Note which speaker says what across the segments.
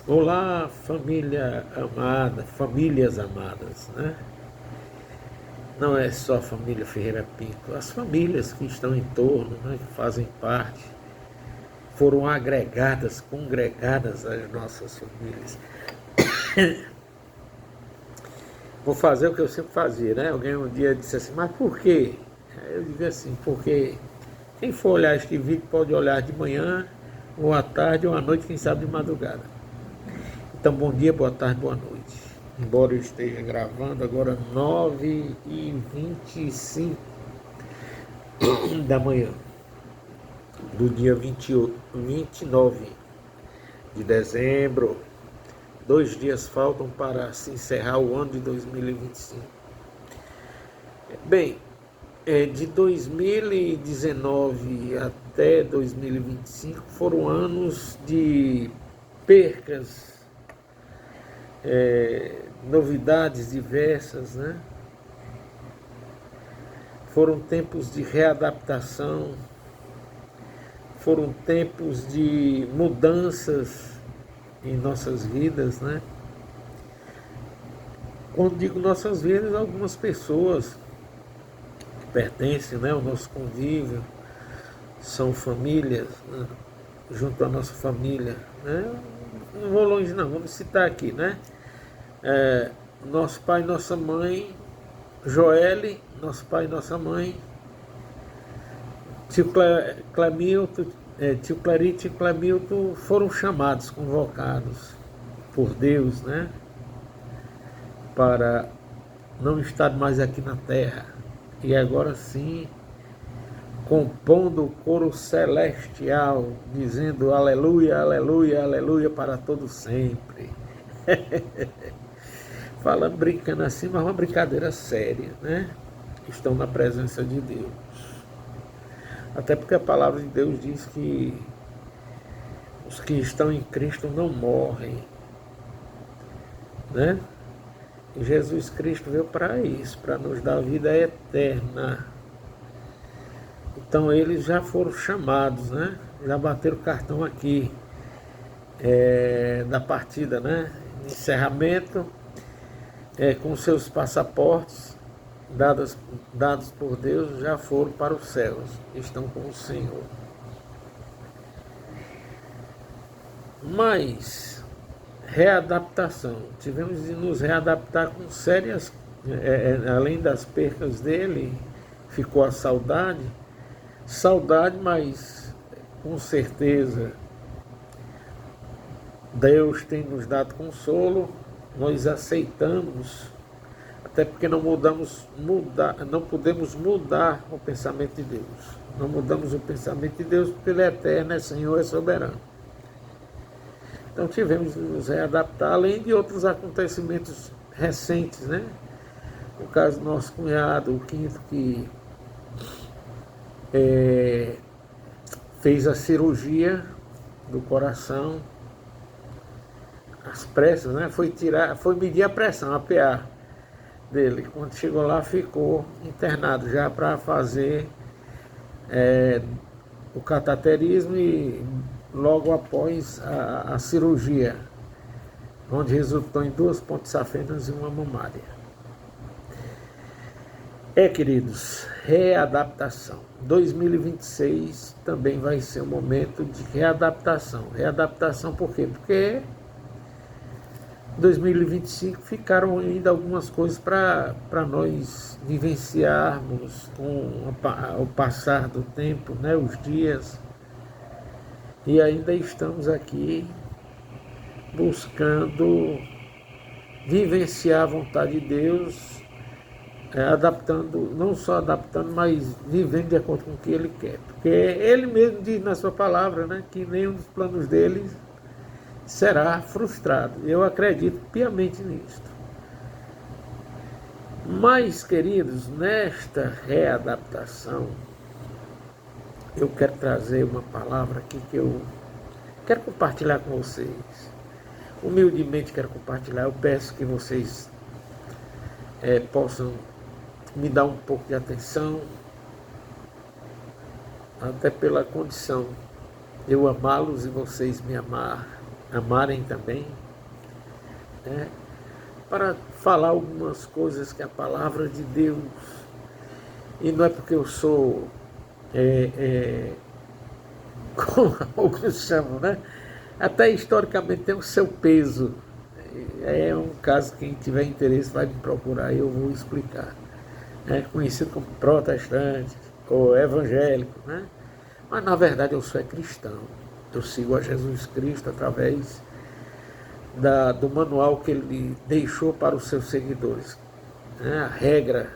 Speaker 1: Olá, família amada, famílias amadas, né? Não é só a família Ferreira Pinto, as famílias que estão em torno, né, que fazem parte, foram agregadas, congregadas às nossas famílias. Vou fazer o que eu sempre fazia, né? Alguém um dia disse assim, mas por quê? Aí eu digo assim, porque quem for olhar este vídeo pode olhar de manhã, ou à tarde, ou à noite, quem sabe de madrugada. Então, bom dia, boa tarde, boa noite. Embora eu esteja gravando agora 9h25 da manhã, do dia 29 de dezembro. 2 dias faltam para se encerrar o ano de 2025. Bem, de 2019 até 2025 foram anos de percas, novidades diversas, né? Foram tempos de readaptação, foram tempos de mudanças em nossas vidas, né? Quando digo nossas vidas, algumas pessoas que pertencem, né, ao nosso convívio, são famílias, né, junto à nossa família, né? Não vou longe não, vamos citar aqui, né? Nosso pai e nossa mãe, Joelle, nosso pai e nossa mãe, tio Clemilton, tio Clarito e Clemilton foram chamados, convocados por Deus, né, para não estar mais aqui na terra. E agora sim, compondo o coro celestial, dizendo aleluia, aleluia, aleluia para todo sempre. Falando, brincando assim, mas uma brincadeira séria, né? Estão na presença de Deus. Até porque a palavra de Deus diz que os que estão em Cristo não morrem, né? E Jesus Cristo veio para isso, para nos dar vida eterna. Então eles já foram chamados, né? Já bateram o cartão aqui da partida, né? Encerramento, com seus passaportes dados por Deus, já foram para os céus, estão com o Senhor. Mas readaptação, tivemos de nos readaptar com sérias, além das percas dele, ficou a saudade, mas com certeza Deus tem nos dado consolo, nós aceitamos, até porque não podemos mudar o pensamento de Deus. Não mudamos o pensamento de Deus porque Ele é eterno, é Senhor, é soberano. Então tivemos de nos readaptar, além de outros acontecimentos recentes, né? O caso do nosso cunhado, o Quinto, que fez a cirurgia do coração, às pressas, né? Foi medir a pressão, a PA dele. Quando chegou lá, ficou internado já para fazer o cateterismo e logo após a cirurgia, onde resultou em 2 pontes safenas e uma mamária. Queridos, readaptação. 2026 também vai ser um momento de readaptação. Readaptação por quê? Porque em 2025 ficaram ainda algumas coisas para nós vivenciarmos com o passar do tempo, né, os dias. E ainda estamos aqui buscando vivenciar a vontade de Deus, adaptando, não só adaptando, mas vivendo de acordo com o que Ele quer. Porque Ele mesmo diz na sua palavra, né, que nenhum dos planos dele será frustrado. Eu acredito piamente nisto. Mas, queridos, nesta readaptação, eu quero trazer uma palavra aqui que eu quero compartilhar com vocês. Humildemente quero compartilhar. Eu peço que vocês possam me dar um pouco de atenção, até pela condição de eu amá-los e vocês me amar amarem também, né? Para falar algumas coisas que a palavra de Deus, e não é porque eu sou, como alguns chamam, né? Até historicamente tem o seu peso. É um caso, quem tiver interesse vai me procurar e eu vou explicar. É conhecido como protestante ou evangélico, né? Mas na verdade eu sou cristão. Eu sigo a Jesus Cristo através do manual que ele deixou para os seus seguidores, né? A regra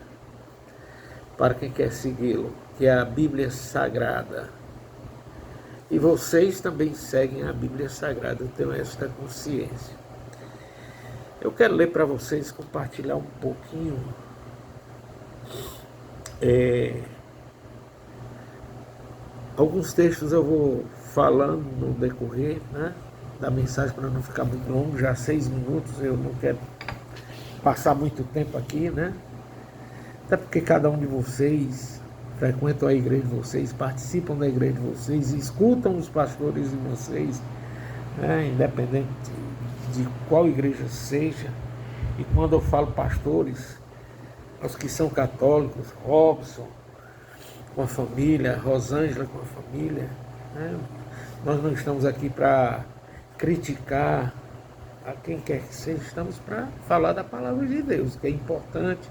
Speaker 1: para quem quer segui-lo, que é a Bíblia Sagrada. E vocês também seguem a Bíblia Sagrada, eu tenho esta consciência. Eu quero ler para vocês, compartilhar um pouquinho alguns textos. Eu vou falando no decorrer, né, da mensagem, para não ficar muito longo, já 6 minutos, eu não quero passar muito tempo aqui, né? Até porque cada um de vocês frequentam a igreja de vocês, participam da igreja de vocês, escutam os pastores de vocês, né, independente de qual igreja seja. E quando eu falo pastores, os que são católicos, Robson com a família, Rosângela com a família, né? Nós não estamos aqui para criticar a quem quer que seja, estamos para falar da palavra de Deus, que é importante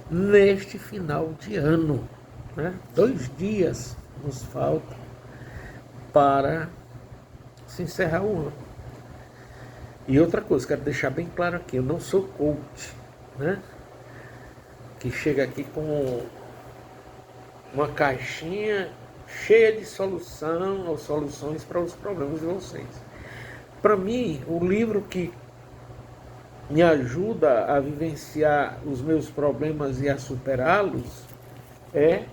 Speaker 1: neste final de ano, né? 2 dias nos faltam para se encerrar o ano. E outra coisa, quero deixar bem claro aqui, eu não sou coach, né? Que chega aqui com uma caixinha cheia de solução ou soluções para os problemas de vocês. Para mim, o livro que me ajuda a vivenciar os meus problemas e a superá-los é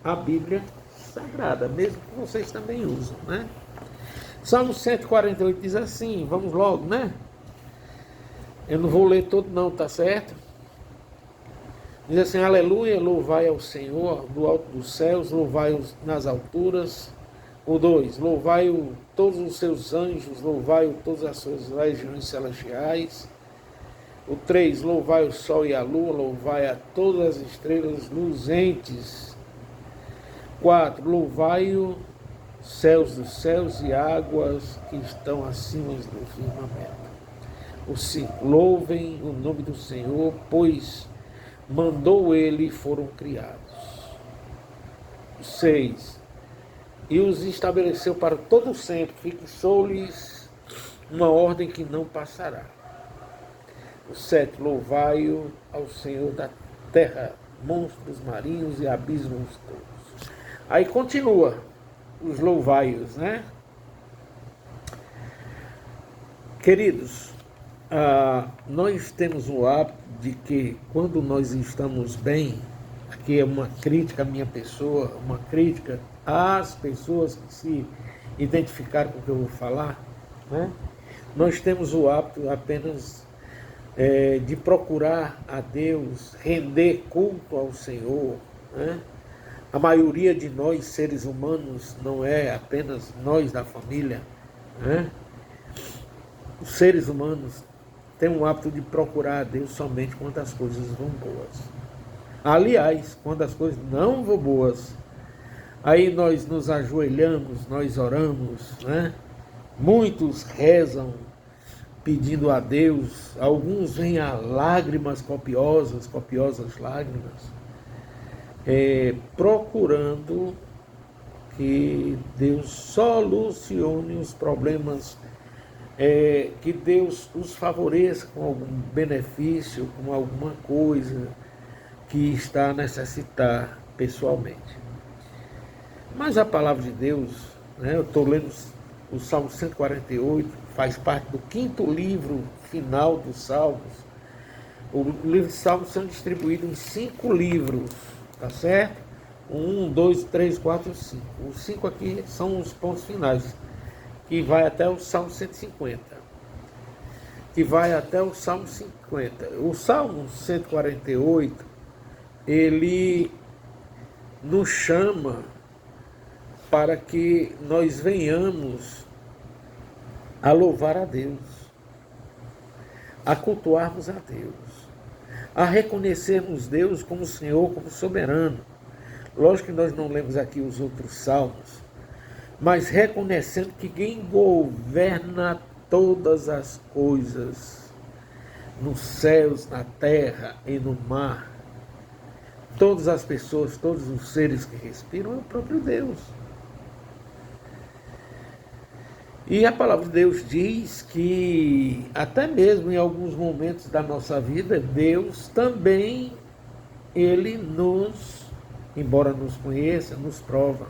Speaker 1: a Bíblia Sagrada, mesmo que vocês também usam, né? Salmo 148 diz assim, vamos logo, né? Eu não vou ler todo não, tá certo? Diz assim, aleluia, louvai ao Senhor do alto dos céus, louvai-o nas alturas. O 2, louvai-o todos os seus anjos, louvai-o todas as suas legiões celestiais. O 3, louvai o sol e a lua, louvai a todas as estrelas luzentes. 4, louvai-o céus dos céus e águas que estão acima do firmamento. O 5, louvem o nome do Senhor, pois mandou ele e foram criados. 6, e os estabeleceu para todo sempre, fixou-lhes uma ordem que não passará. O 7, louvai-o ao Senhor da terra, monstros marinhos e abismos todos. Aí continua os louvai-os, né? Queridos, nós temos o hábito de que quando nós estamos bem, aqui é uma crítica à minha pessoa, uma crítica às pessoas que se identificaram com o que eu vou falar, né? Nós temos o hábito apenas de procurar a Deus, render culto ao Senhor, né? A maioria de nós, seres humanos, não é apenas nós da família, né? Os seres humanos têm o hábito de procurar a Deus somente quando as coisas vão boas. Aliás, quando as coisas não vão boas, aí nós nos ajoelhamos, nós oramos, né? Muitos rezam pedindo a Deus, alguns vêm a lágrimas copiosas lágrimas, procurando que Deus solucione os problemas, que Deus os favoreça com algum benefício, com alguma coisa que está a necessitar pessoalmente. Mas a palavra de Deus, né, eu estou lendo o Salmo 148, faz parte do 5º livro final dos Salmos. O livro de Salmos são distribuídos em 5 livros, tá certo? 1, 2, 3, 4, 5. Os 5 aqui são os pontos finais, que vai até o Salmo 150. Que vai até o Salmo 50. O Salmo 148, ele nos chama para que nós venhamos a louvar a Deus, a cultuarmos a Deus, a reconhecermos Deus como Senhor, como soberano. Lógico que nós não lemos aqui os outros salmos, mas reconhecendo que quem governa todas as coisas, nos céus, na terra e no mar, todas as pessoas, todos os seres que respiram, é o próprio Deus. E a palavra de Deus diz que, até mesmo em alguns momentos da nossa vida, Deus também, Ele nos, embora nos conheça, nos prova.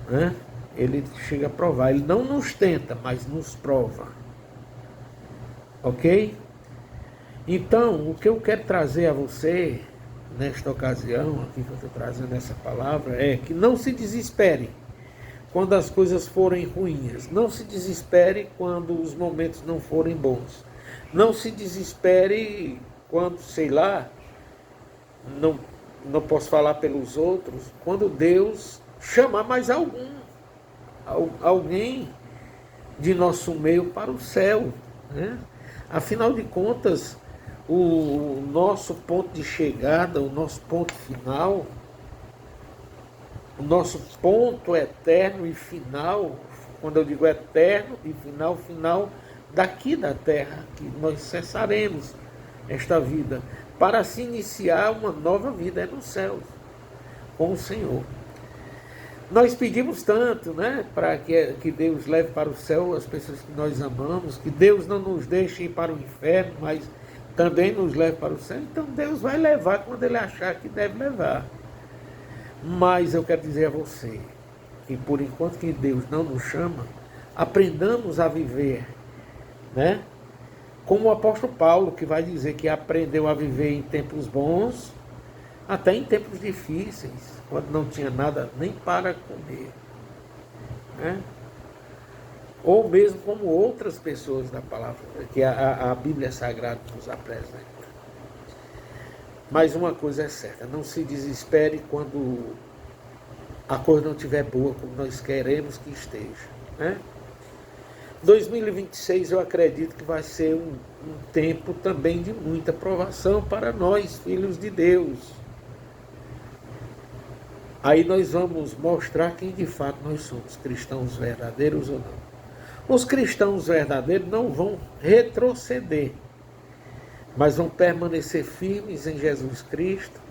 Speaker 1: Né? Ele chega a provar, Ele não nos tenta, mas nos prova. Ok? Então, o que eu quero trazer a você, nesta ocasião, aqui que eu estou trazendo essa palavra, é que não se desespere quando as coisas forem ruins. Não se desespere quando os momentos não forem bons. Não se desespere quando, sei lá, não posso falar pelos outros, quando Deus chamar mais alguém de nosso meio para o céu. Né? Afinal de contas, o nosso ponto de chegada, o nosso ponto final, o nosso ponto eterno e final, quando eu digo eterno e final, final daqui da terra, que nós cessaremos esta vida, para se iniciar uma nova vida é nos céus, com o Senhor. Nós pedimos tanto, né, para que Deus leve para o céu as pessoas que nós amamos, que Deus não nos deixe ir para o inferno, mas também nos leve para o céu. Então Deus vai levar quando Ele achar que deve levar. Mas eu quero dizer a você que por enquanto que Deus não nos chama, aprendamos a viver, né? Como o apóstolo Paulo, que vai dizer que aprendeu a viver em tempos bons, até em tempos difíceis, quando não tinha nada nem para comer. Né? Ou mesmo como outras pessoas da palavra, que a Bíblia Sagrada nos apresenta. Mas uma coisa é certa, não se desespere quando a coisa não estiver boa como nós queremos que esteja. Né? 2026 eu acredito que vai ser um tempo também de muita provação para nós, filhos de Deus. Aí nós vamos mostrar quem de fato nós somos, cristãos verdadeiros ou não. Os cristãos verdadeiros não vão retroceder, mas vão permanecer firmes em Jesus Cristo,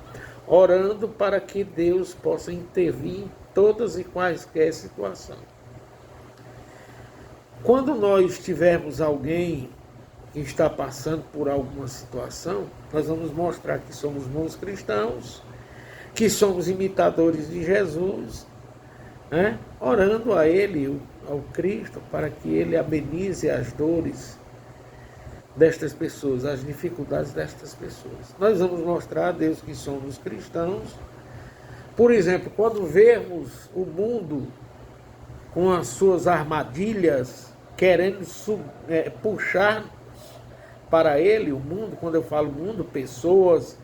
Speaker 1: orando para que Deus possa intervir em todas e quaisquer situações. Quando nós tivermos alguém que está passando por alguma situação, nós vamos mostrar que somos bons cristãos, que somos imitadores de Jesus, né? Orando a Ele, ao Cristo, para que Ele amenize as dores destas pessoas, as dificuldades destas pessoas. Nós vamos mostrar a Deus que somos cristãos. Por exemplo, quando vermos o mundo com as suas armadilhas, querendo puxar para ele, o mundo, quando eu falo mundo, pessoas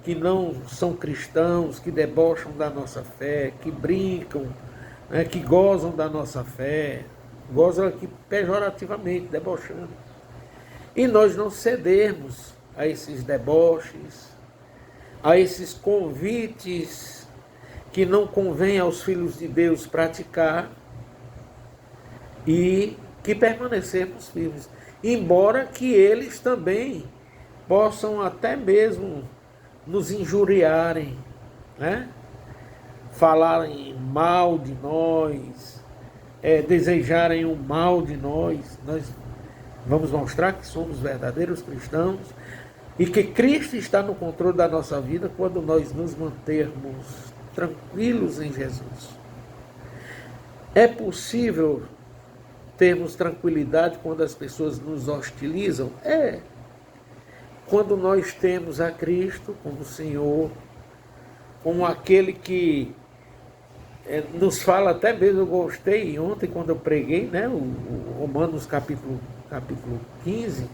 Speaker 1: que não são cristãos, que debocham da nossa fé, que brincam, né, que gozam da nossa fé, gozam aqui pejorativamente, debochando. E nós não cedermos a esses deboches, a esses convites que não convém aos filhos de Deus praticar, e que permanecermos firmes, embora que eles também possam até mesmo nos injuriarem, né? Falarem mal de nós, desejarem o mal de nós. Nós vamos mostrar que somos verdadeiros cristãos e que Cristo está no controle da nossa vida quando nós nos mantermos tranquilos em Jesus. É possível termos tranquilidade quando as pessoas nos hostilizam? É. Quando nós temos a Cristo como Senhor, como aquele que nos fala, até mesmo eu gostei ontem quando eu preguei, né, o Romanos capítulo 15,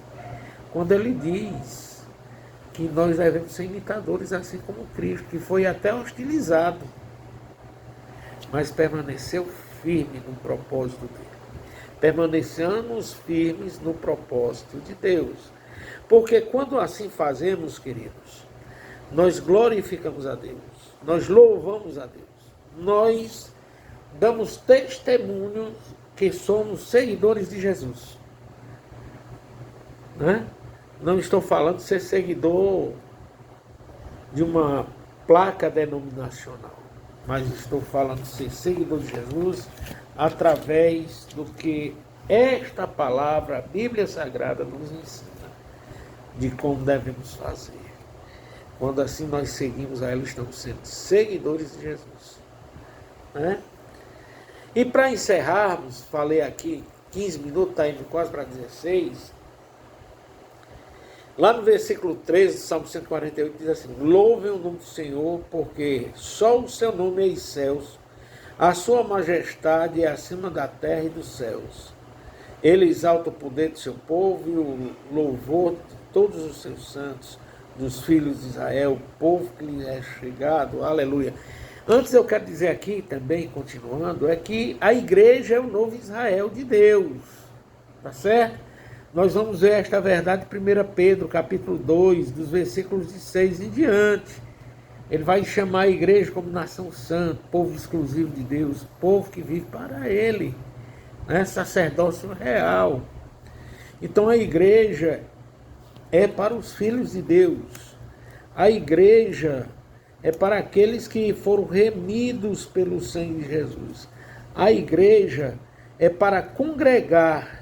Speaker 1: quando ele diz que nós devemos ser imitadores assim como Cristo, que foi até hostilizado, mas permaneceu firme no propósito dele. permaneçamos firmes no propósito de Deus. Porque quando assim fazemos, queridos, nós glorificamos a Deus, nós louvamos a Deus, nós damos testemunho que somos seguidores de Jesus. Né? Não estou falando de ser seguidor de uma placa denominacional, mas estou falando de ser seguidor de Jesus através do que esta palavra, a Bíblia Sagrada, nos ensina de como devemos fazer. Quando assim nós seguimos a ela, estamos sendo seguidores de Jesus. Né? E para encerrarmos, falei aqui 15 minutos, está indo quase para 16. Lá no versículo 13 do Salmo 148 diz assim: louvem o nome do Senhor, porque só o seu nome é os céus, a sua majestade é acima da terra e dos céus. Ele exalta o poder do seu povo e o louvor de todos os seus santos, dos filhos de Israel, o povo que lhe é chegado. Aleluia. Antes eu quero dizer aqui também, continuando, é que a igreja é o novo Israel de Deus. Tá certo? Nós vamos ver esta verdade em 1 Pedro, capítulo 2, dos versículos de 6 em diante. Ele vai chamar a igreja como nação santa, povo exclusivo de Deus, povo que vive para Ele, né? Sacerdócio real. Então a igreja é para os filhos de Deus. A igreja é para aqueles que foram remidos pelo sangue de Jesus. A igreja é para congregar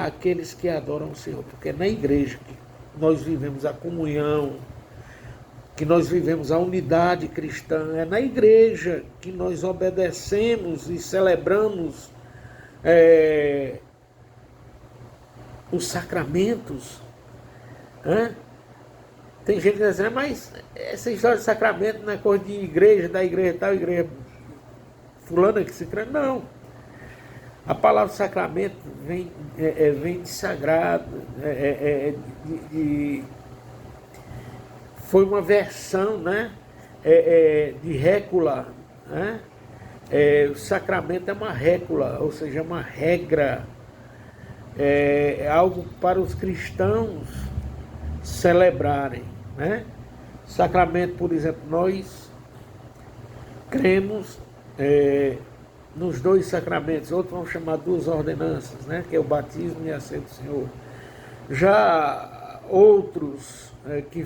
Speaker 1: aqueles que adoram o Senhor, porque é na igreja que nós vivemos a comunhão, que nós vivemos a unidade cristã, é na igreja que nós obedecemos e celebramos os sacramentos. Né? Tem gente que diz assim, mas essa história de sacramento não é coisa de igreja, da igreja tal, igreja fulana que se crê. Não. A palavra sacramento vem de sagrado, foi uma versão, né, de récula. Né? O sacramento é uma récula, ou seja, uma regra, é algo para os cristãos celebrarem. Né? Sacramento, por exemplo, nós cremos nos dois sacramentos, outros vão chamar duas ordenanças, né? Que é o batismo e a ceia do Senhor. Já outros que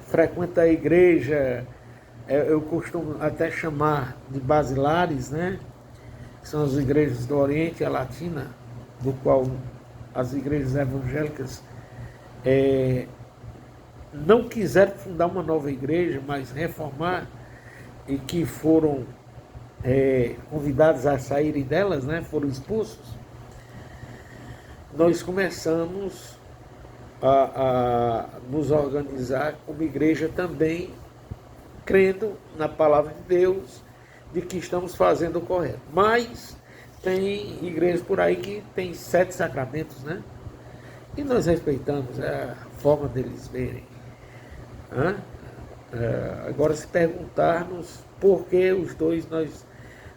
Speaker 1: frequentam a igreja, eu costumo até chamar de basilares, né? Que são as igrejas do Oriente e a Latina, do qual as igrejas evangélicas não quiseram fundar uma nova igreja, mas reformar, e que foram convidados a saírem delas, né, foram expulsos. Nós começamos a nos organizar como igreja também, crendo na palavra de Deus, de que estamos fazendo o correto. Mas tem igrejas por aí que tem 7 sacramentos, né? E nós respeitamos a forma deles verem. Agora, se perguntarmos por que os dois, nós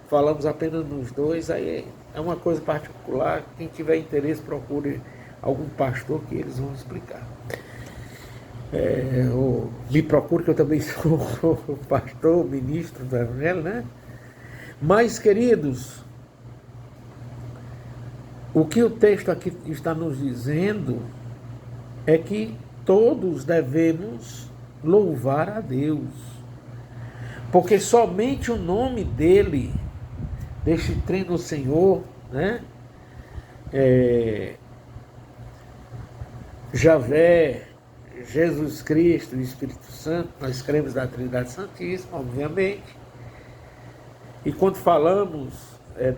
Speaker 1: falamos apenas nos dois, aí é uma coisa particular. Quem tiver interesse, procure algum pastor que eles vão explicar. Ou me procure, que eu também sou pastor, ministro do Evangelho, né? Mas, queridos, o que o texto aqui está nos dizendo é que todos devemos louvar a Deus, porque somente o nome dele, deste trem do Senhor, né? Javé, Jesus Cristo e o Espírito Santo, nós cremos na Trindade Santíssima, obviamente, e quando falamos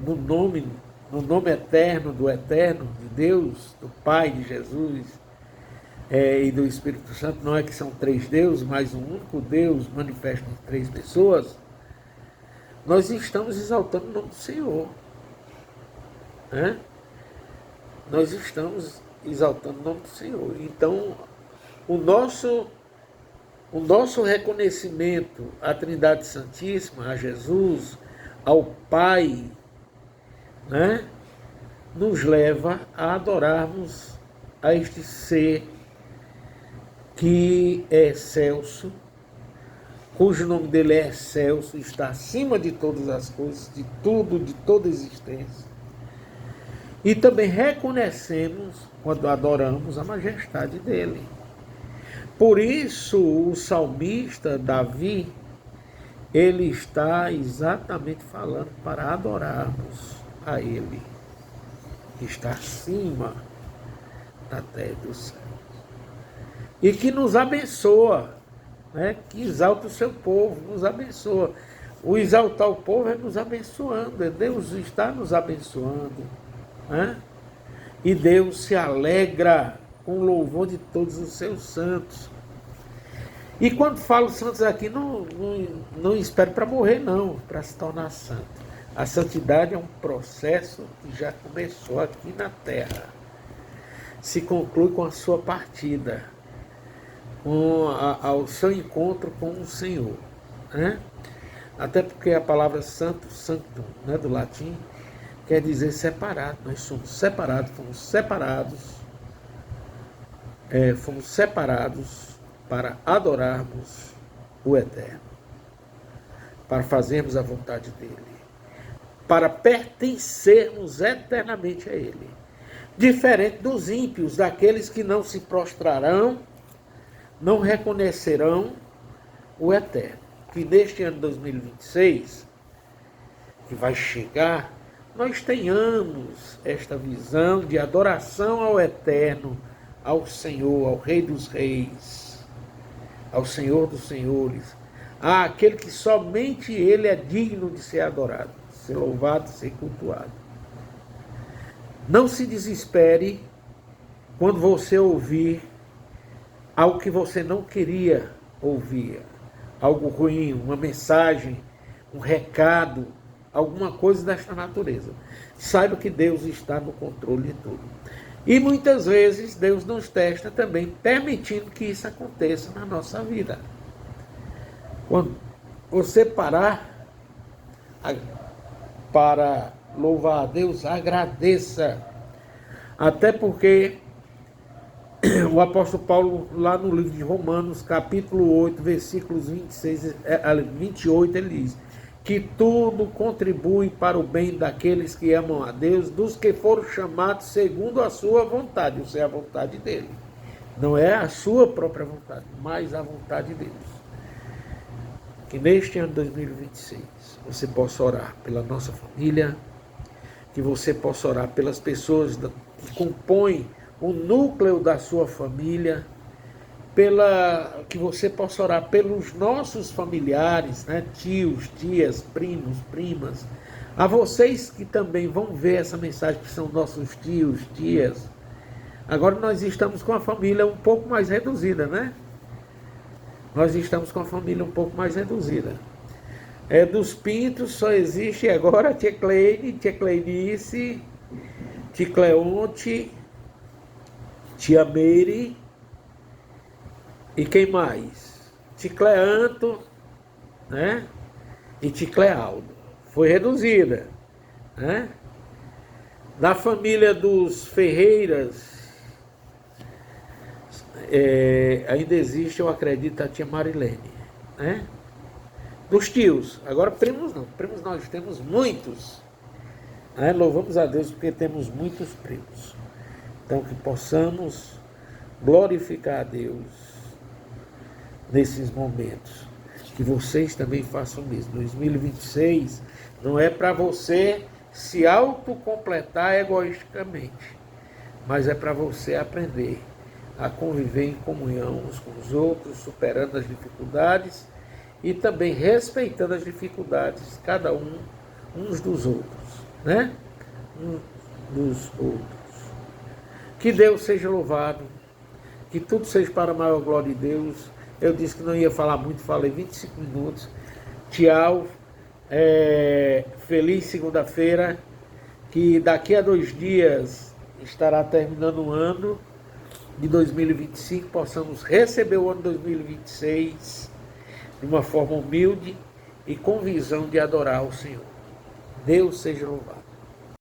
Speaker 1: no nome eterno do Eterno, de Deus, do Pai, de Jesus e do Espírito Santo, não é que são 3 deuses, mas um único Deus manifesto em 3 pessoas, nós estamos exaltando o nome do Senhor. Né? Nós estamos exaltando o nome do Senhor. Então, o nosso reconhecimento à Trindade Santíssima, a Jesus, ao Pai, né, nos leva a adorarmos a este ser que é excelso, cujo nome dele é excelso, está acima de todas as coisas, de tudo, de toda existência. E também reconhecemos, quando adoramos, a majestade dele. Por isso, o salmista Davi, ele está exatamente falando para adorarmos a ele, que está acima da terra e do céu. E que nos abençoa, né? Que exalta o seu povo, nos abençoa. O exaltar o povo é nos abençoando, Deus está nos abençoando, né? E Deus se alegra com o louvor de todos os seus santos. E quando falo santos aqui, não espero para morrer, não, para se tornar santo. A santidade é um processo que já começou aqui na terra. Se conclui com a sua partida, com ao seu encontro com o Senhor, né? Até porque a palavra santo, sanctum, né, do latim, quer dizer separado. Nós somos separados, fomos separados para adorarmos o Eterno, para fazermos a vontade dele, para pertencermos eternamente a ele. Diferente dos ímpios, daqueles que não se prostrarão, não reconhecerão o Eterno. Que neste ano 2026, que vai chegar, nós tenhamos esta visão de adoração ao Eterno, ao Senhor, ao Rei dos Reis, ao Senhor dos Senhores, àquele que somente Ele é digno de ser adorado, ser louvado, ser cultuado. Não se desespere quando você ouvir algo que você não queria ouvir, algo ruim, uma mensagem, um recado, alguma coisa desta natureza. Saiba que Deus está no controle de tudo. E muitas vezes Deus nos testa também, permitindo que isso aconteça na nossa vida. Quando você parar para louvar a Deus, agradeça. Até porque o apóstolo Paulo, lá no livro de Romanos, capítulo 8, versículos 28, ele diz que tudo contribui para o bem daqueles que amam a Deus, dos que foram chamados segundo a sua vontade, ou seja, a vontade dele. Não é a sua própria vontade, mas a vontade de Deus. Que neste ano 2026 você possa orar pela nossa família, que você possa orar pelas pessoas que compõem o núcleo da sua família, que você possa orar pelos nossos familiares, né? Tios, tias, primos, primas, a vocês que também vão ver essa mensagem, que são nossos tios, tias. Agora nós estamos com a família um pouco mais reduzida, né? Nós estamos com a família um pouco mais reduzida. Dos Pintos só existe agora a tia Cleide, tia Cleinice, tia Cleonte, tia Meire, e quem mais? Tia Cleanto, né? E tia Clealdo. Foi reduzida, né? Na família dos Ferreiras, ainda existe, eu acredito, a tia Marilene, né? Dos tios, agora primos não, primos nós temos muitos, né? Louvamos a Deus porque temos muitos primos. Então que possamos glorificar a Deus nesses momentos, que vocês também façam o mesmo. 2026 não é para você se autocompletar egoisticamente, mas é para você aprender a conviver em comunhão uns com os outros, superando as dificuldades e também respeitando as dificuldades, cada uns dos outros, né? Dos outros. Que Deus seja louvado, que tudo seja para a maior glória de Deus. Eu disse que não ia falar muito, falei 25 minutos. Tchau, feliz segunda-feira, que daqui a 2 dias estará terminando o ano de 2025, possamos receber o ano 2026 de uma forma humilde e com visão de adorar o Senhor. Deus seja louvado.